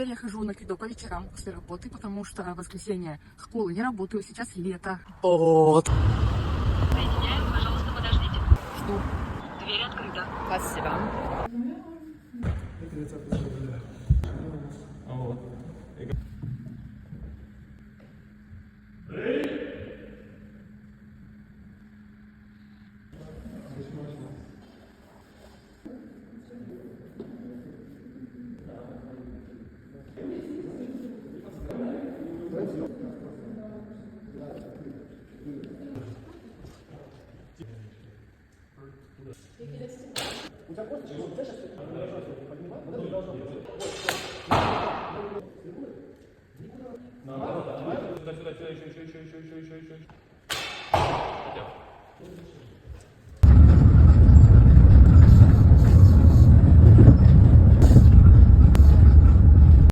Теперь я хожу на кидо по вечерам после работы, потому что в воскресенье школы не работаю, сейчас лето. Вот. Соединяем, пожалуйста, подождите. Жду. Дверь открыта. Спасибо. Сюда, еще.